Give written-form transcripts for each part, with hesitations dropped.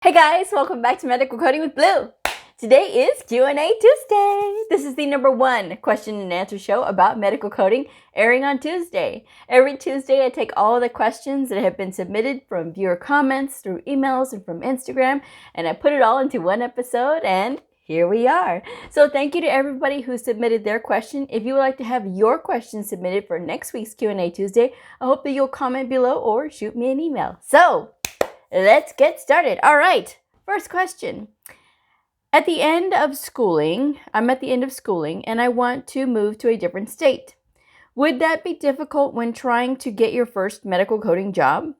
Hey guys, welcome back to Medical Coding with Blue. Today is Q&A Tuesday. This is the #1 question and answer show about medical coding, airing on Tuesday. Every Tuesday, I take all the questions that have been submitted from viewer comments, through emails, and from Instagram, and I put it all into one episode, and here we are. So thank you to everybody who submitted their question. If you would like to have your question submitted for next week's Q&A Tuesday, I hope that you'll comment below or shoot me an email. So let's get started. All right, first question. I'm at the end of schooling, and I want to move to a different state. Would that be difficult when trying to get your first medical coding job?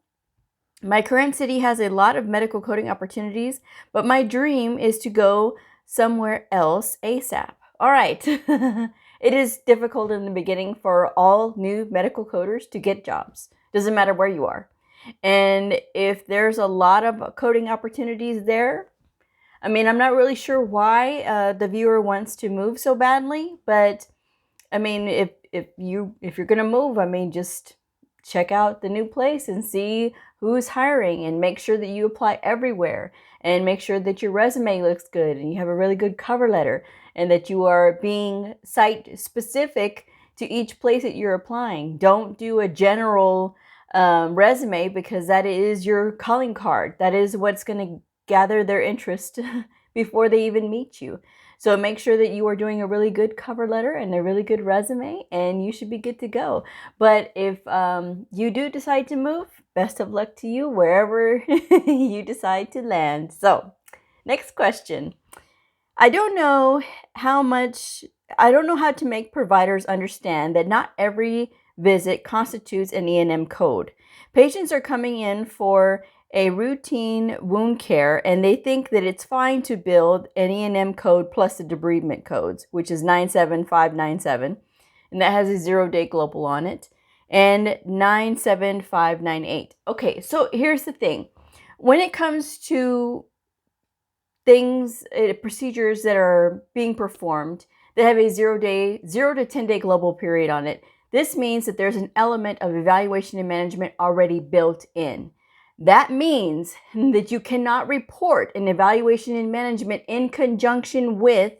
My current city has a lot of medical coding opportunities, but my dream is to go somewhere else ASAP. All right. It is difficult in the beginning for all new medical coders to get jobs. Doesn't matter where you are. And if there's a lot of coding opportunities there, I mean, I'm not really sure why the viewer wants to move so badly, but I mean, if you're gonna move, I mean, just check out the new place and see who's hiring, and make sure that you apply everywhere, and make sure that your resume looks good and you have a really good cover letter, and that you are being site specific to each place that you're applying. Don't do a general resume, because that is your calling card. That is what's going to gather their interest before they even meet you. So make sure that you are doing a really good cover letter and a really good resume, and you should be good to go. But if you do decide to move, best of luck to you wherever you decide to land. So next question. I don't know how to make providers understand that not every visit constitutes an E&M code. Patients are coming in for a routine wound care, and they think that it's fine to build an E&M code plus the debridement codes, which is 97597, and that has a 0-day global on it, and 97598. Okay, so here's the thing. When it comes to procedures that are being performed that have a 0 to 10 day global period on it, this means that there's an element of evaluation and management already built in. That means that you cannot report an evaluation and management in conjunction with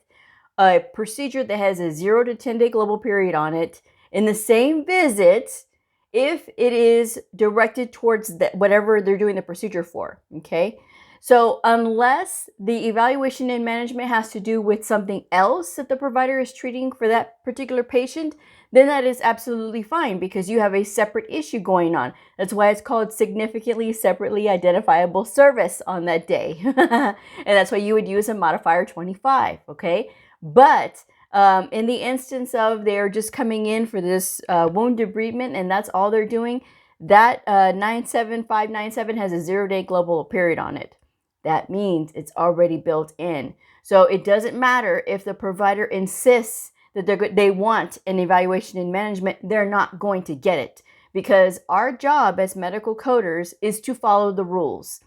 a procedure that has a 0 to 10 day global period on it in the same visit if it is directed towards whatever they're doing the procedure for, okay? So unless the evaluation and management has to do with something else that the provider is treating for that particular patient, then that is absolutely fine, because you have a separate issue going on. That's why it's called significantly separately identifiable service on that day. And that's why you would use a modifier 25, okay? But in the instance of they're just coming in for this wound debridement and that's all they're doing, that 97597 has a 0-day global period on it. That means it's already built in. So it doesn't matter if the provider insists that they want an evaluation and management, they're not going to get it, because our job as medical coders is to follow the rules.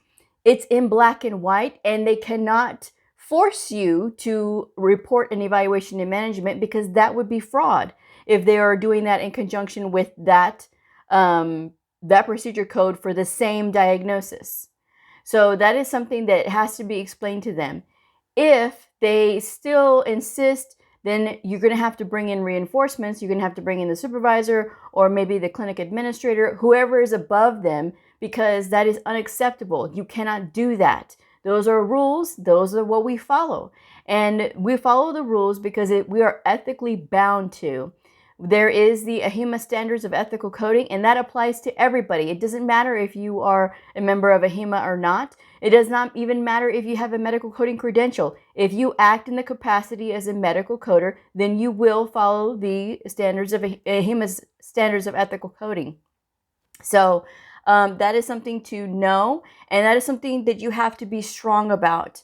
It's in black and white, and they cannot force you to report an evaluation and management, because that would be fraud if they are doing that in conjunction with that procedure code for the same diagnosis. So that is something that has to be explained to them. If they still insist, then you're going to have to bring in reinforcements. You're going to have to bring in the supervisor, or maybe the clinic administrator, whoever is above them, because that is unacceptable. You cannot do that. Those are rules. Those are what we follow. And we follow the rules because we are ethically bound to. There is the AHIMA standards of ethical coding, and that applies to everybody. It doesn't matter if you are a member of AHIMA or not. It does not even matter if you have a medical coding credential. If you act in the capacity as a medical coder, then you will follow the standards of AHIMA's standards of ethical coding. So that is something to know, and that is something that you have to be strong about.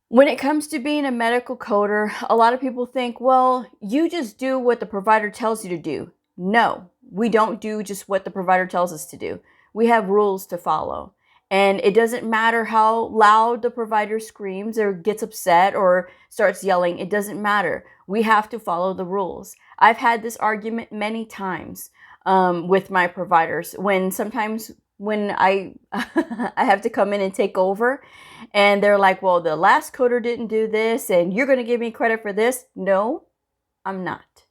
When it comes to being a medical coder, a lot of people think, well, you just do what the provider tells you to do. No, we don't do just what the provider tells us to do. We have rules to follow. And it doesn't matter how loud the provider screams or gets upset or starts yelling. It doesn't matter. We have to follow the rules. I've had this argument many times with my providers, when sometimes when I I have to come in and take over, and they're like, well, the last coder didn't do this and you're going to give me credit for this. No, I'm not,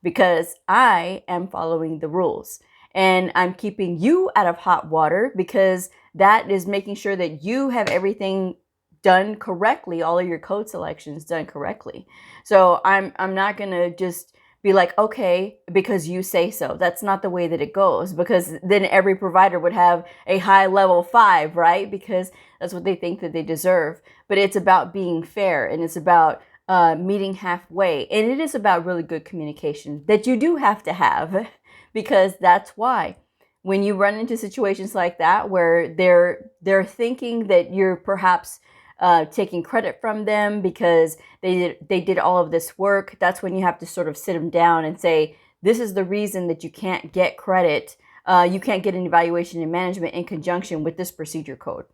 because I am following the rules and I'm keeping you out of hot water, because that is making sure that you have everything done correctly, all of your code selections done correctly. So I'm not going to just be like, okay, because you say so. That's not the way that it goes, because then every provider would have a high level 5, right? Because that's what they think that they deserve. But it's about being fair, and it's about meeting halfway. And it is about really good communication that you do have to have, because that's why when you run into situations like that, where they're thinking that you're perhaps taking credit from them because they did all of this work, that's when you have to sort of sit them down and say, this is the reason that you can't get credit. You can't get an evaluation in management in conjunction with this procedure code.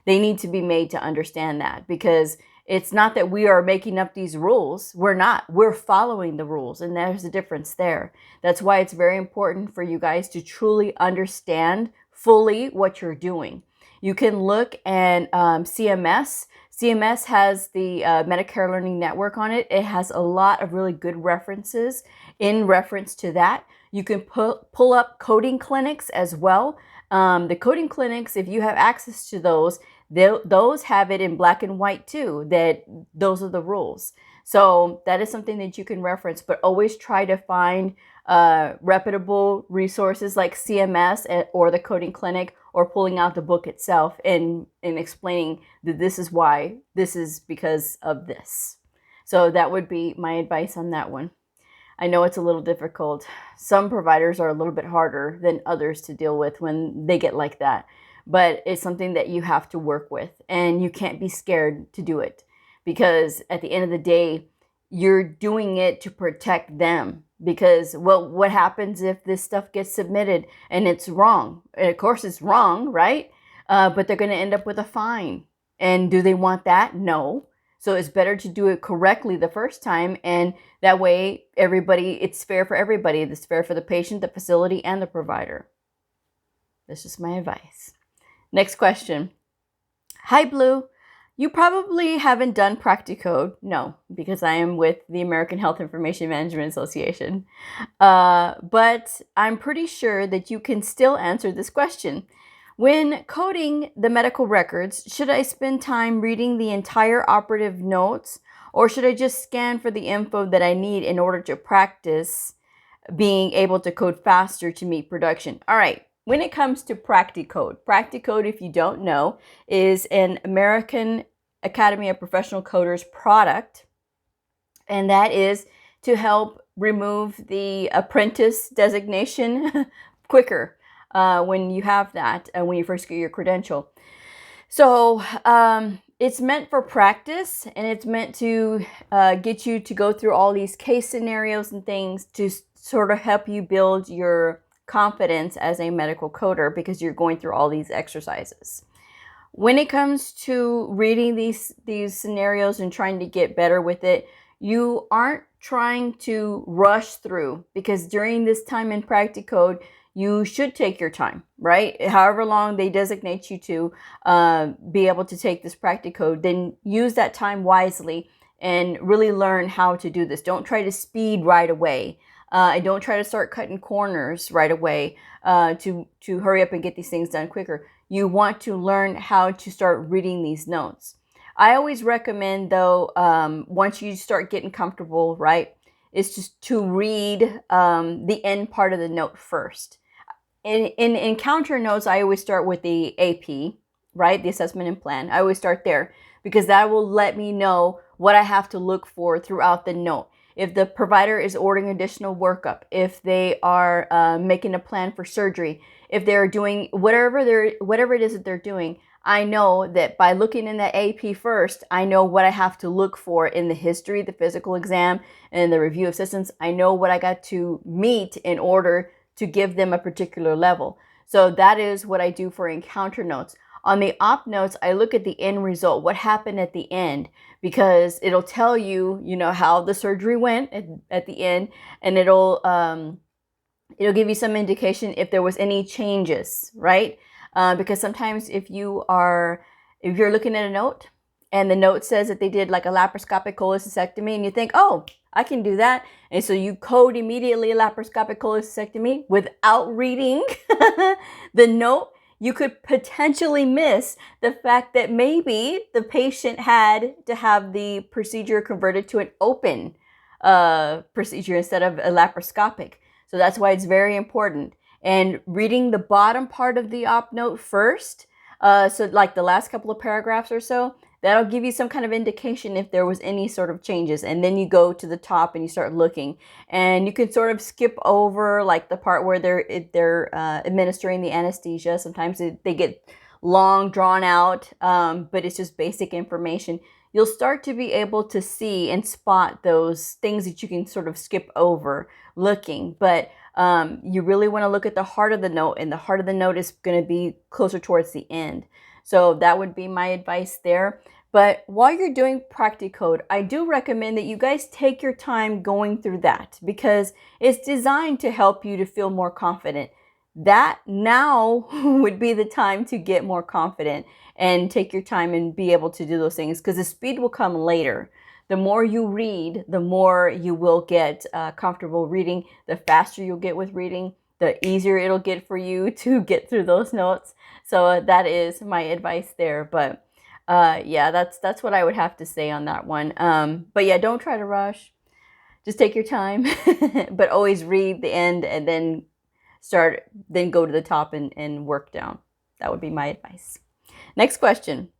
They need to be made to understand that, because it's not that we are making up these rules. We're not. We're following the rules, and there's a difference there. That's why it's very important for you guys to truly understand fully what you're doing. You can look at CMS. CMS has the Medicare Learning Network on it. It has a lot of really good references in reference to that. You can pull up coding clinics as well. The coding clinics, if you have access to those, those have it in black and white too, that those are the rules. So that is something that you can reference, but always try to find reputable resources like CMS or the coding clinic, or pulling out the book itself and explaining that this is why, this is because of this. So that would be my advice on that one. I know it's a little difficult. Some providers are a little bit harder than others to deal with when they get like that, but it's something that you have to work with, and you can't be scared to do it, because at the end of the day, you're doing it to protect them. Because, well, what happens if this stuff gets submitted and it's wrong? And of course it's wrong, right? But they're going to end up with a fine. And do they want that? No. So it's better to do it correctly the first time, and that way it's fair for everybody. It's fair for the patient, the facility, and the provider. That's just my advice. Next question. Hi, Blue. You probably haven't done PractiCode. No, because I am with the American Health Information Management Association. But I'm pretty sure that you can still answer this question. When coding the medical records, should I spend time reading the entire operative notes, or should I just scan for the info that I need in order to practice being able to code faster to meet production? All right. When it comes to PractiCode, if you don't know, is an American Academy of Professional Coders product, and that is to help remove the apprentice designation quicker when you have that, when you first get your credential. So it's meant for practice, and it's meant to get you to go through all these case scenarios and things to sort of help you build your confidence as a medical coder, because you're going through all these exercises. When it comes to reading these scenarios and trying to get better with it, you aren't trying to rush through, because during this time in PractiCode, you should take your time, right? However long they designate you to be able to take this PractiCode, then use that time wisely and really learn how to do this. Don't try to speed right away. And don't try to start cutting corners right away to hurry up and get these things done quicker. You want to learn how to start reading these notes. I always recommend, though, once you start getting comfortable, right, is just to read the end part of the note first. In encounter notes, I always start with the AP, right, the assessment and plan. I always start there, because that will let me know what I have to look for throughout the note. If the provider is ordering additional workup, if they are making a plan for surgery, if they're doing whatever it is that they're doing, I know that by looking in the AP first, I know what I have to look for in the history, the physical exam, and the review of systems. I know what I got to meet in order to give them a particular level. So that is what I do for encounter notes. On the op notes, I look at the end result, what happened at the end, because it'll tell you, how the surgery went at the end, and it'll It'll give you some indication if there was any changes, right? Because sometimes if you're looking at a note and the note says that they did like a laparoscopic cholecystectomy and you think, oh, I can do that. And so you code immediately a laparoscopic cholecystectomy without reading the note, you could potentially miss the fact that maybe the patient had to have the procedure converted to an open procedure instead of a laparoscopic. So that's why it's very important. And reading the bottom part of the op note first, so like the last couple of paragraphs or so, that'll give you some kind of indication if there was any sort of changes. And then you go to the top and you start looking. And you can sort of skip over like the part where they're administering the anesthesia. Sometimes they get long, drawn out, but it's just basic information. You'll start to be able to see and spot those things that you can sort of skip over looking. But you really want to look at the heart of the note, and the heart of the note is going to be closer towards the end. So that would be my advice there. But while you're doing PractiCode, I do recommend that you guys take your time going through that, because it's designed to help you to feel more confident. That now would be the time to get more confident and take your time and be able to do those things, because the speed will come later. The more you read, the more you will get comfortable reading. The faster you'll get with reading, the easier it'll get for you to get through those notes. So that is my advice there. But yeah, that's what I would have to say on that one. But yeah, don't try to rush. Just take your time, but always read the end and then go to the top and work down. That would be my advice. Next question.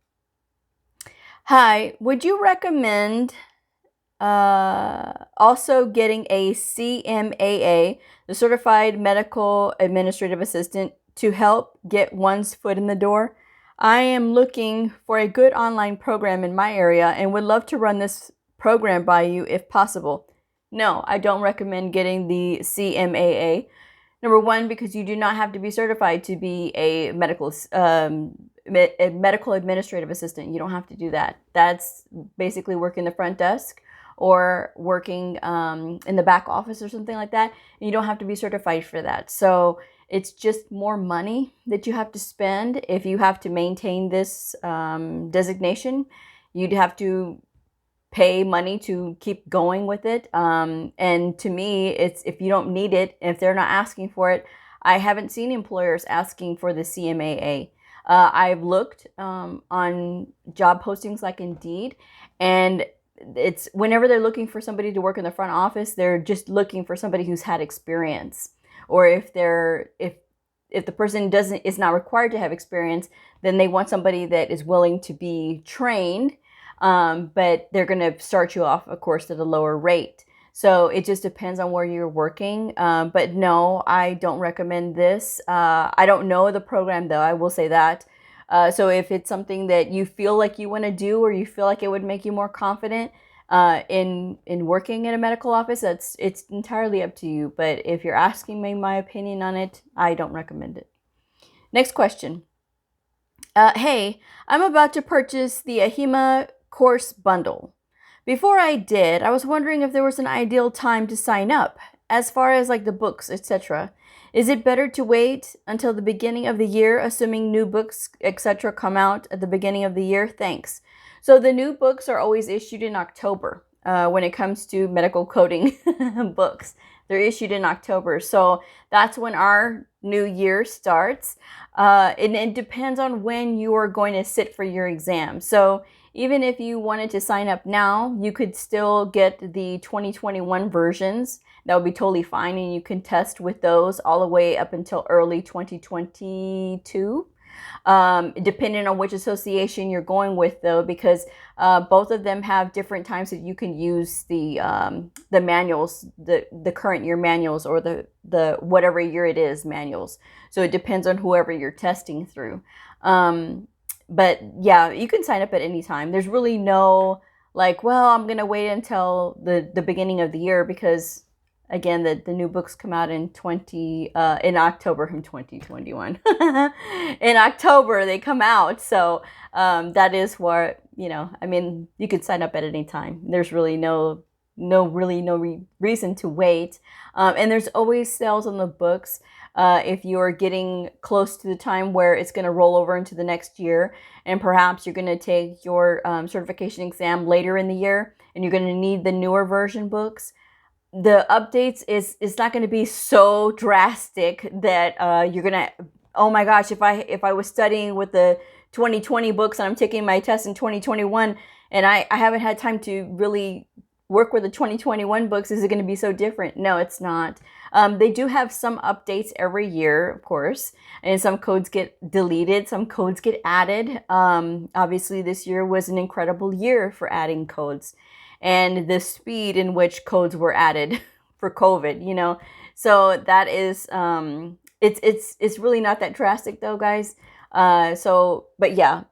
Hi, would you recommend also getting a CMAA, the Certified Medical Administrative Assistant, to help get one's foot in the door? I am looking for a good online program in my area and would love to run this program by you if possible. No, I don't recommend getting the CMAA. Number one, because you do not have to be certified to be a medical administrative assistant. You don't have to do that. That's basically working the front desk or working in the back office or something like that. And you don't have to be certified for that. So it's just more money that you have to spend if you have to maintain this designation. You'd have to pay money to keep going with it. And to me, it's if you don't need it, if they're not asking for it, I haven't seen employers asking for the CMAA. I've looked on job postings like Indeed, and it's whenever they're looking for somebody to work in the front office, they're just looking for somebody who's had experience. Or if the person is not required to have experience, then they want somebody that is willing to be trained, but they're going to start you off, of course, at a lower rate. So it just depends on where you're working. But no, I don't recommend this. I don't know the program, though. I will say that. So if it's something that you feel like you want to do, or you feel like it would make you more confident in working in a medical office, it's entirely up to you. But if you're asking me my opinion on it, I don't recommend it. Next question. Hey, I'm about to purchase the AHIMA course bundle. Before I did, I was wondering if there was an ideal time to sign up, as far as like the books, etc. Is it better to wait until the beginning of the year, assuming new books, etc. come out at the beginning of the year? Thanks. So the new books are always issued in October when it comes to medical coding books. They're issued in October. So that's when our new year starts. And it depends on when you are going to sit for your exam. So even if you wanted to sign up now, you could still get the 2021 versions. That would be totally fine, and you can test with those all the way up until early 2022. Depending on which association you're going with, though, because both of them have different times that you can use the manuals, the current year manuals, or the whatever year it is manuals. So it depends on whoever you're testing through. But yeah, you can sign up at any time. There's really no like, well, I'm gonna wait until the beginning of the year, because again, the new books come out in October from 2021. In October they come out, so that is what, I mean, you could sign up at any time. There's really no really no reason to wait. And there's always sales on the books. If you're getting close to the time where it's going to roll over into the next year, and perhaps you're going to take your certification exam later in the year, and you're going to need the newer version books, the updates is not going to be so drastic that you're going to, oh my gosh, if I was studying with the 2020 books and I'm taking my test in 2021 and I haven't had time to really work with the 2021 books, is it going to be so different? No, it's not. They do have some updates every year, of course, and some codes get deleted, some codes get added. Obviously, this year was an incredible year for adding codes, and the speed in which codes were added for COVID, you know. So that is, it's really not that drastic though, guys. But yeah,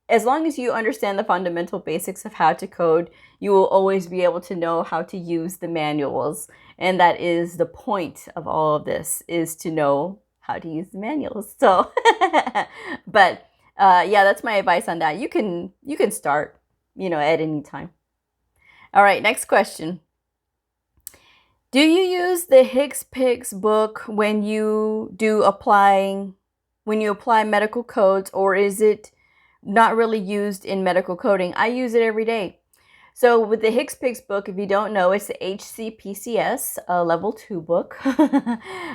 as long as you understand the fundamental basics of how to code, you will always be able to know how to use the manuals. And that is the point of all of this, is to know how to use the manuals. So, but yeah, that's my advice on that. You can start, you know, at any time. All right, next question. Do you use the Hicks Pix book when you apply medical codes, or is it not really used in medical coding? I use it every day. So with the Hicks Pix book, if you don't know, it's the HCPCS level 2 book.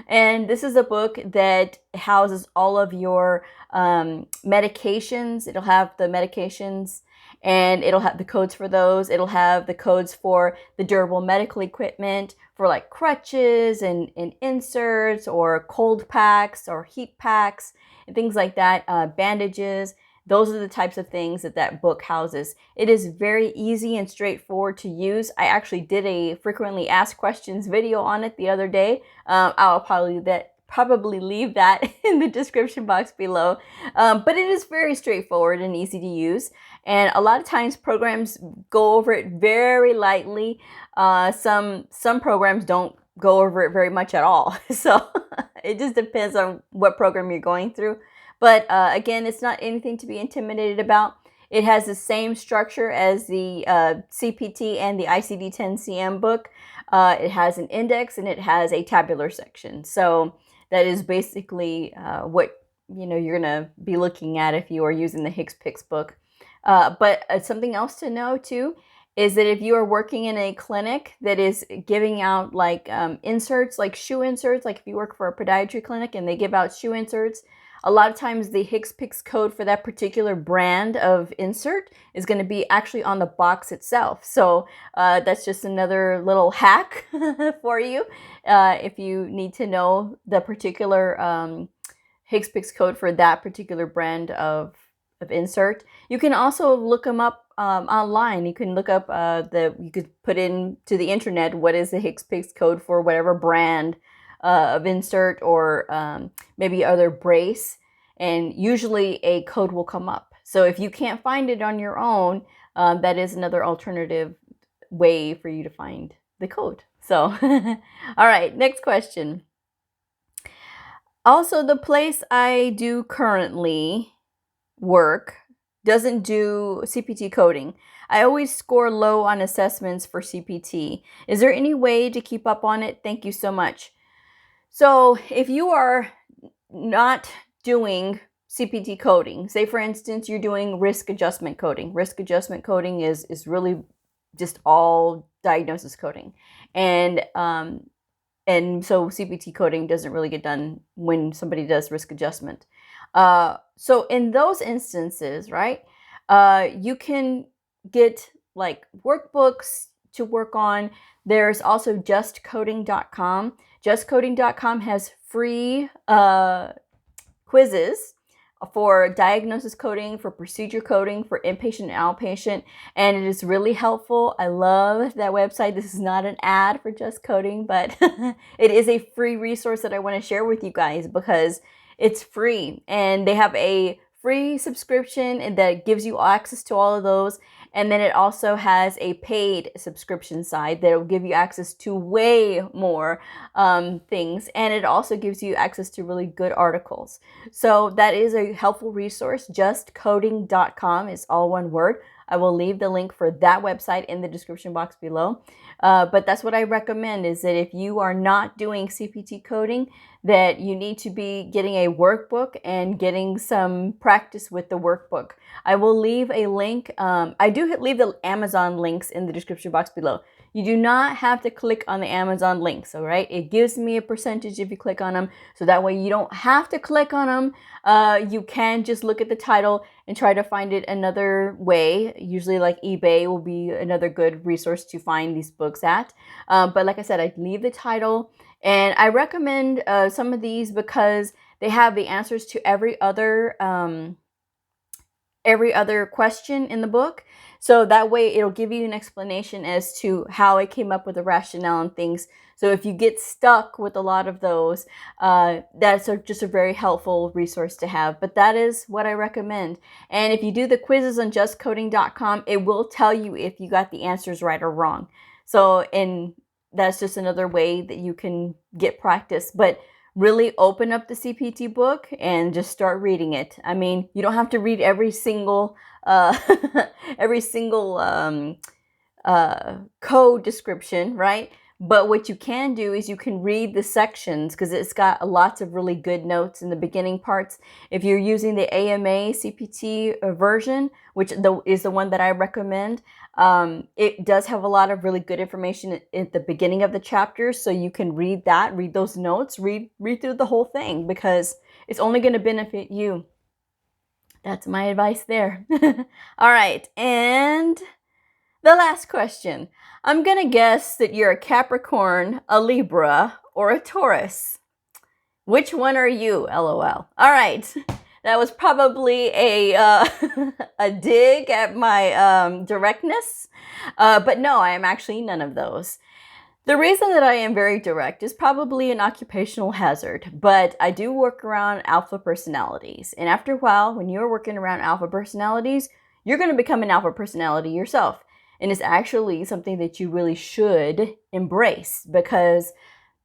And this is a book that houses all of your medications. It'll have the medications, and it'll have the codes for those. It'll have the codes for the durable medical equipment, for like crutches and inserts, or cold packs or heat packs and things like that, bandages. Those are the types of things that book houses. It is very easy and straightforward to use. I actually did a frequently asked questions video on it the other day. I'll probably leave that in the description box below. But it is very straightforward and easy to use. And a lot of times programs go over it very lightly. Some programs don't go over it very much at all. So it just depends on what program you're going through. But again, it's not anything to be intimidated about. It has the same structure as the CPT and the ICD-10-CM book. It has an index and it has a tabular section. So that is basically what you're gonna be looking at if you are using the Hicks Pix book. But something else to know too is that if you are working in a clinic that is giving out like inserts, like shoe inserts, like if you work for a podiatry clinic and they give out shoe inserts, a lot of times the Hicks Pix code for that particular brand of insert is going to be actually on the box itself. So that's just another little hack for you if you need to know the particular Hicks Pix code for that particular brand of insert. You can also look them up online. You can look up you could put into the internet what is the Hicks Pix code for whatever brand of insert, or maybe other brace, and usually a code will come up. So if you can't find it on your own, that is another alternative way for you to find the code. So all right, next question. Also, the place I do currently work doesn't do CPT coding. I always score low on assessments for CPT. Is there any way to keep up on it? Thank you so much. So if you are not doing CPT coding, say for instance, you're doing risk adjustment coding. Risk adjustment coding is really just all diagnosis coding. And so CPT coding doesn't really get done when somebody does risk adjustment. So in those instances, right, you can get like workbooks to work on. There's also justcoding.com. Justcoding.com has free quizzes for diagnosis coding, for procedure coding, for inpatient and outpatient, and it is really helpful. I love that website. This is not an ad for Just Coding, but it is a free resource that I want to share with you guys because it's free, and they have a free subscription that gives you access to all of those. And then it also has a paid subscription side that will give you access to way more things. And it also gives you access to really good articles. So that is a helpful resource. Justcoding.com is all one word. I will leave the link for that website in the description box below. But that's what I recommend, is that if you are not doing CPT coding, that you need to be getting a workbook and getting some practice with the workbook. I will leave a link. I do leave the Amazon links in the description box below. You do not have to click on the Amazon links, all right? It gives me a percentage if you click on them, so that way you don't have to click on them. You can just look at the title and try to find it another way. Usually like eBay will be another good resource to find these books at. But like I said, I leave the title, and I recommend some of these because they have the answers to every other question in the book. So that way it'll give you an explanation as to how it came up with the rationale and things. So if you get stuck with a lot of those, that's just a very helpful resource to have. But that is what I recommend. And if you do the quizzes on justcoding.com, it will tell you if you got the answers right or wrong. So, and that's just another way that you can get practice. But really open up the CPT book and just start reading it. I mean, you don't have to read every single code description, right? But what you can do is you can read the sections, because it's got lots of really good notes in the beginning parts. If you're using the AMA CPT version, which is the one that I recommend, it does have a lot of really good information at the beginning of the chapters. So you can read that, read those notes, read through the whole thing, because it's only going to benefit you. That's my advice there. All right. And the last question. I'm going to guess that you're a Capricorn, a Libra, or a Taurus. Which one are you? LOL. All right. That was probably a dig at my directness. But no, I am actually none of those. The reason that I am very direct is probably an occupational hazard, but I do work around alpha personalities. And after a while, when you're working around alpha personalities, you're going to become an alpha personality yourself. And it's actually something that you really should embrace, because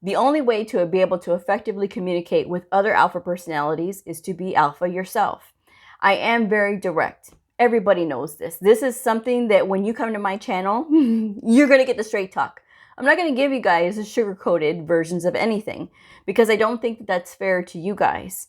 the only way to be able to effectively communicate with other alpha personalities is to be alpha yourself. I am very direct. Everybody knows this. This is something that when you come to my channel, you're going to get the straight talk. I'm not going to give you guys the sugar-coated versions of anything, because I don't think that that's fair to you guys.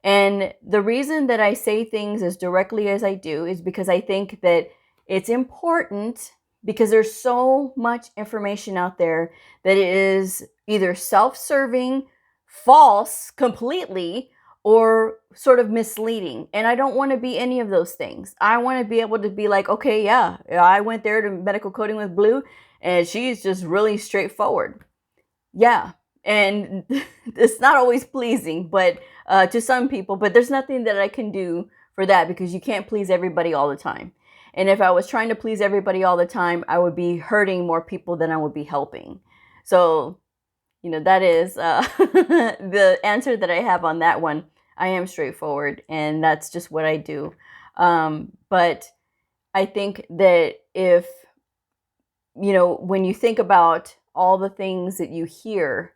And the reason that I say things as directly as I do is because I think that it's important, because there's so much information out there that is either self-serving, false completely, or sort of misleading. And I don't want to be any of those things. I want to be able to be like, okay, yeah, I went there to Medical Coding with Bleu, and she's just really straightforward. Yeah. And it's not always pleasing, but to some people, but there's nothing that I can do for that, because you can't please everybody all the time. And if I was trying to please everybody all the time, I would be hurting more people than I would be helping. So, you know, that is the answer that I have on that one. I am straightforward, and that's just what I do. But I think that if, you know, when you think about all the things that you hear,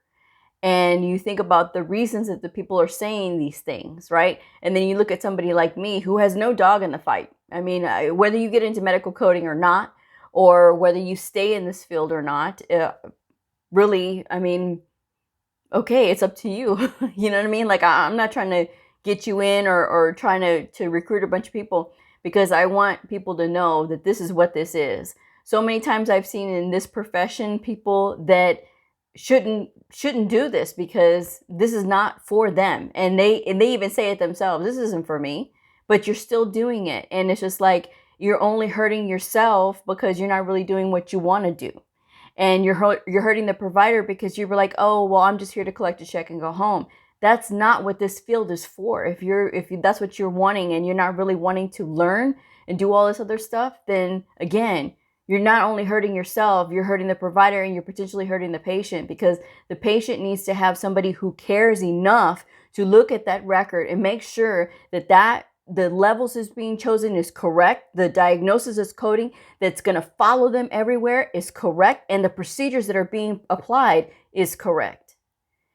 and you think about the reasons that the people are saying these things, right? And then you look at somebody like me who has no dog in the fight. I mean, whether you get into medical coding or not, or whether you stay in this field or not, really, I mean, okay, it's up to you. You know what I mean? Like, I'm not trying to get you in or trying to recruit a bunch of people, because I want people to know that this is what this is. So many times I've seen in this profession people that shouldn't do this, because this is not for them, and they even say it themselves, this isn't for me, but you're still doing it. And it's just like, you're only hurting yourself because you're not really doing what you want to do, and you're hurting the provider because you were like, oh well, I'm just here to collect a check and go home. That's not what this field is for. If that's what you're wanting, and you're not really wanting to learn and do all this other stuff, then again, you're not only hurting yourself, you're hurting the provider, and you're potentially hurting the patient, because the patient needs to have somebody who cares enough to look at that record and make sure that the levels is being chosen is correct, the diagnosis is coding that's going to follow them everywhere is correct, and the procedures that are being applied is correct.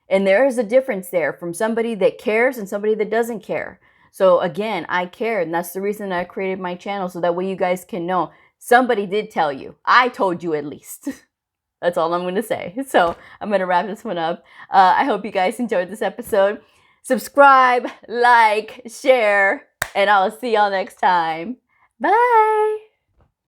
And there is a difference there from somebody that cares and somebody that doesn't care. So again, I care, and that's the reason I created my channel, so that way you guys can know somebody did tell you. I told you at least. That's all I'm going to say. So I'm going to wrap this one up. I hope you guys enjoyed this episode. Subscribe, like, share, and I'll see y'all next time. Bye.